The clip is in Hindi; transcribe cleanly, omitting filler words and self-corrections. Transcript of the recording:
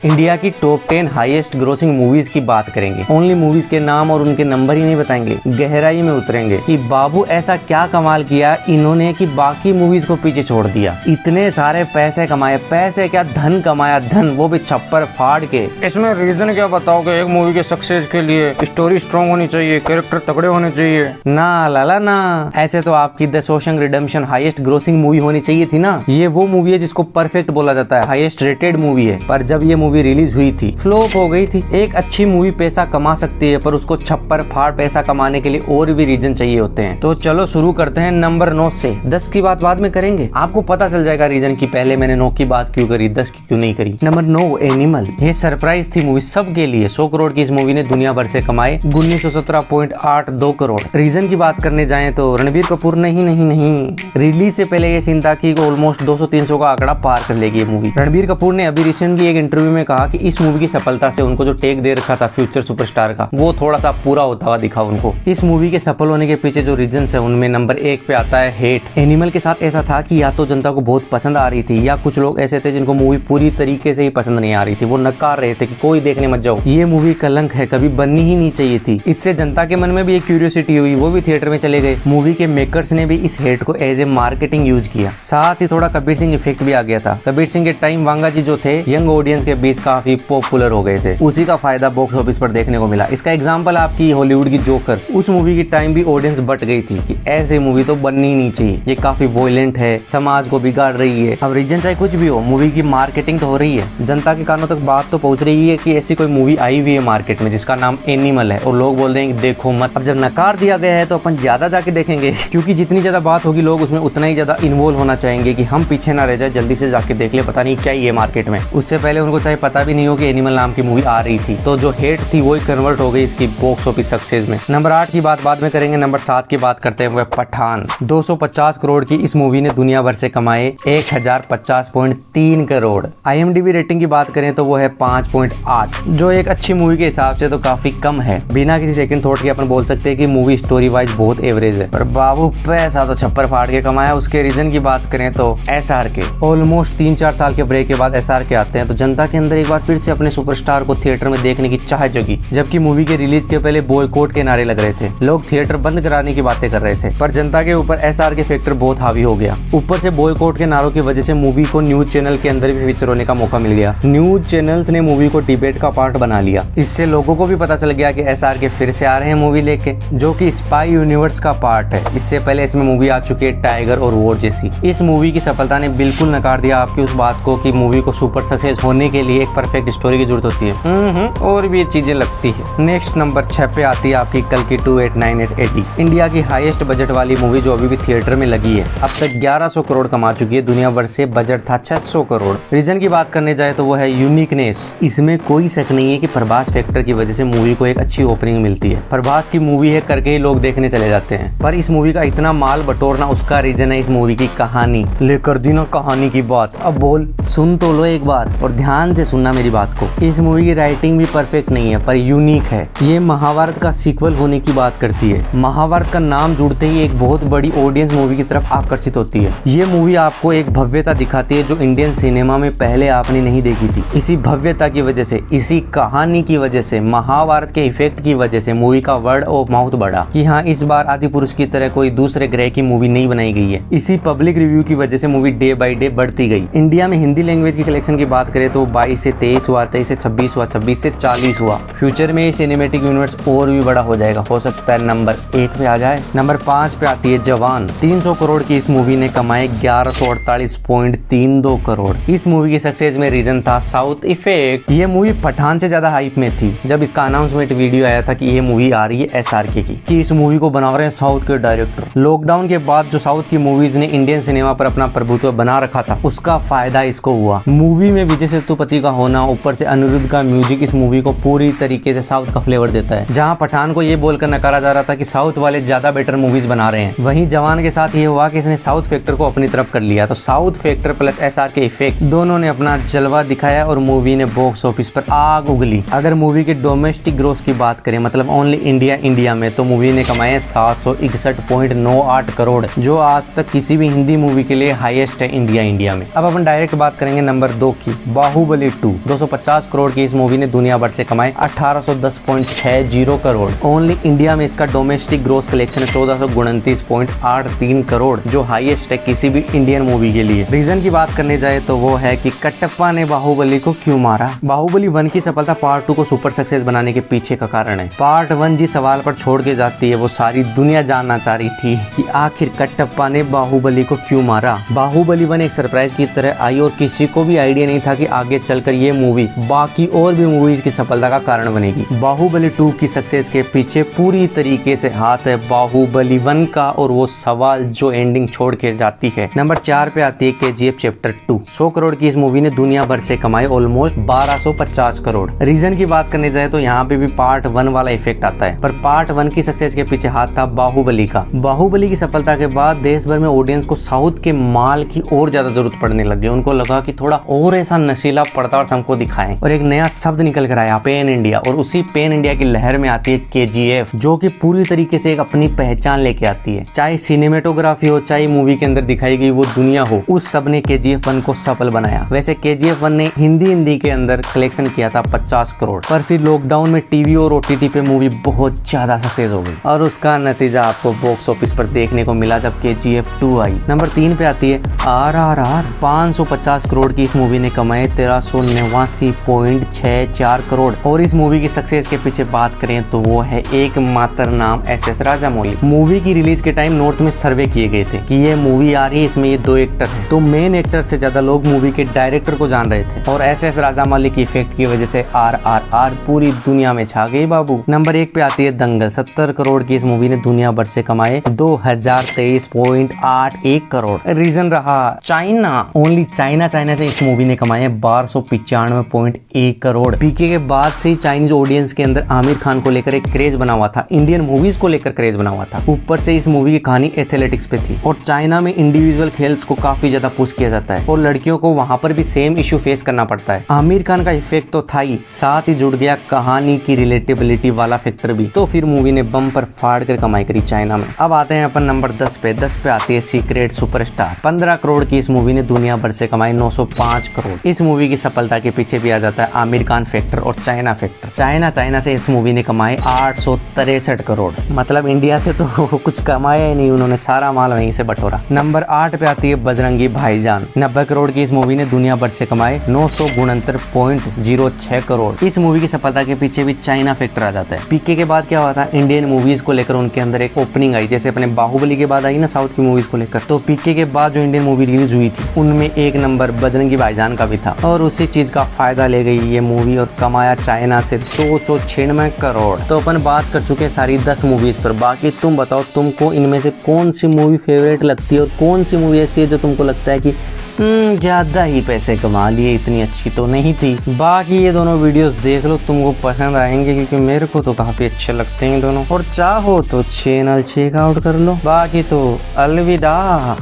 इंडिया की टॉप 10 हाईएस्ट ग्रोसिंग मूवीज की बात करेंगे। ओनली मूवीज के नाम और उनके नंबर ही नहीं बताएंगे, गहराई में उतरेंगे कि बाबू ऐसा क्या कमाल किया इन्होंने कि बाकी मूवीज को पीछे छोड़ दिया। इतने सारे पैसे कमाए, पैसे क्या धन कमाया, धन वो भी छप्पर फाड़ के। इसमें रीजन क्या बताओगे? एक मूवी के सक्सेस के लिए स्टोरी स्ट्रॉन्ग होनी चाहिए, कैरेक्टर तगड़े होने चाहिए। ना लाला ना, ऐसे तो आपकी the Shawshank redemption highest grossing movie होनी चाहिए थी ना। ये वो मूवी है जिसको परफेक्ट बोला जाता है, हाईएस्ट रेटेड मूवी है। पर जब ये मूवी रिलीज हुई थी फ्लॉप हो गई थी। एक अच्छी मूवी पैसा कमा सकती है पर उसको छप्पर फाड़ पैसा कमाने के लिए और भी रीजन चाहिए होते हैं। तो चलो शुरू करते हैं नंबर 9 से। 10 की बात बाद में करेंगे, आपको पता चल जाएगा रीजन की पहले मैंने 9 की बात क्यों करी, 10 की क्यों नहीं करी। Number 9 animal. ये सरप्राइज थी मूवी सबके लिए। 100 करोड़ की इस मूवी ने दुनिया भर से कमाए 1917.82 करोड़। रीजन की बात करने जाए तो रणबीर कपूर नहीं रिलीज से पहले ये सीन था कि ऑलमोस्ट 200-300 का आंकड़ा पार कर लेगी ये मूवी। रणबीर कपूर ने अभी रिसेंटली एक इंटरव्यू में कहा कि इस मूवी की सफलता से उनको जो टेक दे रखा था फ्यूचर सुपरस्टार का, वो थोड़ा सा पूरा होता हुआ दिखा उनको। इस मूवी के सफल होने के पीछे जो रीजंस है उनमें नंबर 1 पे आता है हेट। एनिमल के साथ ऐसा था कि या तो जनता को बहुत पसंद आ रही थी या कुछ लोग ऐसे थे जिनको मूवी पूरी तरीके से ही पसंद नहीं आ रही थी, वो नकार रहे थे कि कोई देखने मत जाओ, ये मूवी कलंक है, कभी बननी ही नहीं चाहिए थी। इससे जनता के मन में भी एक क्यूरियोसिटी हुई, वो भी थिएटर में चले गए। मूवी के मेकर्स ने भी इस हेट को एज ए मार्केटिंग यूज किया। साथ ही थोड़ा कबीर सिंह इफेक्ट भी आ गया था। कबीर सिंह के टाइम वांगा जी जो थे यंग ऑडियंस के बीच काफी पॉपुलर हो गए थे, उसी का फायदा बॉक्स ऑफिस पर देखने को मिला। इसका एग्जांपल आपकी हॉलीवुड की जोकर, उस मूवी की टाइम भी ऑडियंस बट गई थी कि ऐसे मूवी तो बननी ही नहीं चाहिए, ये काफी वॉयलेंट है, समाज को बिगाड़ रही है। अब रीजन चाहे कुछ भी हो, मूवी की मार्केटिंग तो हो रही है, जनता के कानों तक बात तो पहुंच रही है कि ऐसी कोई मूवी आई हुई है मार्केट में जिसका नाम एनिमल है और लोग बोल रहे हैं कि देखो मत। अब जब नकार दिया गया है तो अपन ज्यादा जाके देखेंगे, क्योंकि जितनी ज्यादा बात होगी लोग उसमें उतना ही ज्यादा इन्वॉल्व होना चाहेंगे कि हम पीछे ना रह जाए, जल्दी से जाके देख ले, पता नहीं क्या ही है मार्केट में। उससे पहले उनको चाहे पता भी नहीं हो कि एनिमल नाम की मूवी आ रही थी, तो जो हेट थी वो ही कन्वर्ट हो गई इसकी बॉक्स ऑफिस सक्सेस में। नंबर 8 की बात बाद में करेंगे। नंबर 7 की बात करते हैं, वो पठान। 250 करोड़ की इस मूवी ने दुनिया भर से कमाए 1050.3 करोड़। IMDb रेटिंग की बात करें तो वो है 5.8, जो एक अच्छी मूवी के हिसाब से तो काफी कम है। बिना किसी सेकंड थॉट के अपन बोल सकते हैं कि मूवी स्टोरी वाइज बहुत एवरेज है, पर बाबू पैसा तो छप्पर फाड़ के कमाया। उसके रीजन की बात करें तो SRK, ऑलमोस्ट 3-4 साल के ब्रेक के बाद SRK आते हैं तो जनता के अंदर एक बार फिर से अपने सुपरस्टार को थिएटर में देखने की चाह जगी। जबकि मूवी के रिलीज के पहले बॉयकॉट के नारे लग रहे थे, लोग थिएटर बंद कराने की बातें कर रहे थे, पर जनता के ऊपर SRK फैक्टर बहुत हावी हो गया। ऊपर से बॉयकॉट के नारों की वजह से मूवी को न्यूज चैनल के अंदर भी फीचर होने का मौका मिल गया। न्यूज चैनल्स ने मूवी को डिबेट का पार्ट बना लिया। इससे लोगों को भी पता चल गया कि SRK फिर से आ रहे हैं मूवी लेके, जो कि स्पाई यूनिवर्स का पार्ट है। इससे पहले इसमें मूवी आ चुकी है टाइगर और वॉर जैसी। इस मूवी की सफलता ने बिल्कुल नकार दिया आपकी उस बात को कि मूवी को सुपर सक्सेस होने के लिए एक परफेक्ट स्टोरी की जरूरत होती है। और भी चीजें लगती है। नेक्स्ट नंबर 6 पे आती है आपकी कल की 289880, इंडिया की हाईएस्ट बजट वाली मूवी जो अभी भी थिएटर में लगी है। अब तक 1100 करोड़ कमा चुकी है, दुनिया भर से बजट था 600 करोड़। रीजन की बात करने जाए तो वो है यूनिकनेस। इसमें कोई शक नहीं है कि प्रभास फैक्टर की वजह से मूवी को एक अच्छी ओपनिंग मिलती है। प्रभास की मूवी है करके ही लोग देखने चले जाते हैं, पर इस मूवी का इतना माल बटोरना उसका रीजन है इस मूवी की कहानी। लेकर दी ना कहानी की बात, अब बोल सुन तो लो एक बार और ध्यान से सुनना मेरी बात को। इस मूवी की राइटिंग भी परफेक्ट नहीं है पर यूनिक है। ये महाभारत का सीक्वल होने की बात करती है। महाभारत का नाम जुड़ते ही एक बहुत बड़ी ऑडियंस मूवी की तरफ आकर्षित होती है। ये मूवी आपको एक भव्यता दिखाती है जो इंडियन सिनेमा में पहले आपने नहीं देखी थी। इसी भव्यता की वजह से, इसी कहानी की वजह से, महाभारत के इफेक्ट की वजह से मूवी का वर्ड ऑफ माउथ बढ़ा कि हाँ इस बार आदिपुरुष की तरह कोई दूसरे ग्रह की मूवी नहीं बनाई गई है। इसी पब्लिक रिव्यू की वजह से मूवी डे बाई डे बढ़ती गई। इंडिया में हिंदी लैंग्वेज की कलेक्शन की बात करें तो 22 से 23 हुआ, 23 से 26 हुआ, 26 से 40 हुआ। फ्यूचर में सिनेमैटिक यूनिवर्स और भी बड़ा हो जाएगा, हो सकता है नंबर 1 पे आ जाए। नंबर 5 पे आती है जवान। 300 करोड़ की इस मूवी ने कमाए 1148.32 करोड़। इस मूवी की सक्सेस में रीजन था साउथ इफेक्ट। ये मूवी पठान से ज्यादा हाइप में थी जब इसका अनाउंसमेंट वीडियो आया था कि ये मूवी आ रही है SRK की, कि इस मूवी को बना रहे हैं साउथ के डायरेक्टर। लॉकडाउन के बाद जो साउथ की मूवीज ने इंडियन सिनेमा पर अपना प्रभुत्व बना रखा था उसका फायदा इसको हुआ। मूवी में विजय सेतुपति का होना, ऊपर से अनिरुद्ध का म्यूजिक इस मूवी को पूरी तरीके से साउथ का फ्लेवर देता है। जहां पठान को ये बोलकर नकारा जा रहा था कि साउथ वाले ज्यादा बेटर मूवीज बना रहे हैं, वहीं जवान के साथ ये हुआ कि इसने साउथ फैक्टर को अपनी तरफ कर लिया। तो south factor plus SRK effect दोनोों ने अपना जलवा दिखाया और मूवी ने बॉक्स ऑफिस पर आग उगली। अगर मूवी के डोमेस्टिक ग्रोस की बात करें, मतलब ओनली इंडिया में, तो मूवी ने कमाए 761.98 करोड़, जो आज तक किसी भी हिंदी मूवी के लिए हाईएस्ट है इंडिया में। अब अपन डायरेक्ट बात करेंगे नंबर 2 की, बाहुबली 2 250 करोड़ की इस मूवी ने दुनिया भर से कमाए 1810.60 करोड़। ओनली इंडिया में इसका डोमेस्टिक ग्रोस कलेक्शन है 1429.83 करोड़, जो हाईएस्ट है किसी भी इंडियन मूवी के लिए। रीजन की बात करने जाए तो वो है कि कटप्पा ने बाहुबली को क्यों मारा। बाहुबली 1 की सफलता पार्ट 2 को सुपर सक्सेस बनाने के पीछे का कारण है। पार्ट 1 जिस सवाल पर छोड़ के जाती है वो सारी दुनिया जानना चाह रही थी कि आखिर कटप्पा ने बाहुबली को क्यों मारा। बाहुबली 1 एक सरप्राइज की तरह आई और किसी को भी आइडिया नहीं था कि आगे चलकर ये मूवी बाकी और भी मूवीज की सफलता का कारण बनेगी। बाहुबली 2 की सक्सेस के पीछे पूरी तरीके से हाथ है बाहुबली 1 का और वो सवाल जो एंडिंग छोड़ के जाती है। नंबर 4 पे आती है KGF चैप्टर 2। 100 करोड़ की इस मूवी ने दुनिया भर से कमाए ऑलमोस्ट 1250 करोड़। रीजन की बात करने जाए तो यहाँ पे भी पार्ट 1 वाला इफेक्ट आता है, पर पार्ट 1 की सक्सेस के पीछे हाथ था बाहुबली का। बाहुबली की सफलता के बाद देश भर में ऑडियंस को साउथ के माल की और ज्यादा जरूरत पड़ने लगी। उनको लगा कि थोड़ा और ऐसा नशीला पदार्थ हमको दिखाएं और एक नया शब्द निकल कर आया, पैन इंडिया। और उसी पैन इंडिया की लहर में आती है KGF, जो कि पूरी तरीके से एक अपनी पहचान लेके आती है। चाहे सिनेमेटोग्राफी हो, चाहे मूवी के अंदर दिखाई गई वो दुनिया हो, उस सब ने KGF 1 को सफल बनाया। वैसे KGF 1 ने हिंदी के अंदर कलेक्शन किया था 50 करोड़, पर फिर लॉकडाउन में टीवी और OTT पे मूवी बहुत ज्यादा सक्सेस हो गई और उसका नतीजा आपको बॉक्स ऑफिस पर देखने को मिला जब KGF 2 आई। नंबर 3 पे आती है RRR। 550 करोड़ की इस मूवी ने कमाए 1389.64 करोड़। और इस मूवी की सक्सेस के पीछे बात करें तो वो है एकमात्र नाम SS राजामौली। मूवी की रिलीज के टाइम नॉर्थ में सर्वे किए गए थे कि ये मूवी आ रही है, इसमें ये 2 एक्टर हैं, तो मेन एक्टर से ज्यादा लोग मूवी के डायरेक्टर को जान रहे थे और SS राजामौली की इफेक्ट की वजह से RRR पूरी दुनिया में छा गई बाबू। नंबर 1 पे आती है दंगल। 70 करोड़ की इस मूवी ने दुनिया भर से कमाए 2023.81 करोड़। रीजन रहा चाइना। ओनली चाइना से इस मूवी ने कमाए 1295.1 करोड़। पीके के बाद से ही चाइनीज ऑडियंस के अंदर आमिर खान को लेकर एक क्रेज बना हुआ था, इंडियन मूवीज को लेकर क्रेज बना हुआ था। ऊपर से इस मूवी की कहानी एथलेटिक्स पे थी और चाइना में इंडिविजुअल खेल्स को काफी ज्यादा पुश किया जाता है और लड़कियों को वहां पर भी सेम इश्यू फेस करना पड़ता है। आमिर खान का इफेक्ट तो था ही, साथ ही जुड़ गया कहानी की रिलेटेबिलिटी वाला फैक्टर भी, तो फिर मूवी ने बम पर फाड़ कर कमाई करी चाइना में। अब आते हैं अपन नंबर 10 पे। 10 पे आती है सीक्रेट सुपरस्टार। 15 करोड़ की इस मूवी ने दुनिया भर से कमाई 905 करोड़। इस मूवी की सफलता के पीछे भी आ जाता है आमिर खान फैक्टर और चाइना फैक्टर। चाइना से इस मूवी ने कमाए 863 करोड़। मतलब इंडिया से तो कुछ कमाया ही नहीं, उन्होंने सारा माल वहीं से बटोरा। नंबर 8 पे आती है बजरंगी भाईजान। 90 करोड़ की इस मूवी ने दुनिया भर से कमाए 969.06 करोड़। इस मूवी की सफलता के पीछे भी चाइना फैक्टर आ जाता है। पीके के बाद क्या हुआ था, इंडियन मूवीज को लेकर उनके अंदर एक ओपनिंग आई, जैसे अपने बाहुबली के बाद आई ना साउथ की मूवीज को लेकर, तो पीके के बाद जो इंडियन मूवी रिलीज हुई थी उनमें एक नंबर बजरंगी भाईजान का भी था और उसी चीज का फायदा ले गई ये मूवी और कमाया चाइना से 296 करोड़। तो अपन बात कर चुके हैं सारी 10 मूवीज पर। बाकी तुम बताओ तुमको इनमें से कौन सी मूवी फेवरेट लगती है और कौन सी मूवी ऐसी है जो तुमको लगता है कि ज्यादा ही पैसे कमा लिए, इतनी अच्छी तो नहीं थी। बाकी ये दोनों वीडियोस देख लो, तुमको पसंद आएंगे क्योंकि मेरे को तो काफी अच्छे लगते हैं दोनों। और चाहो तो चैनल चेकआउट कर लो। बाकी तो अलविदा।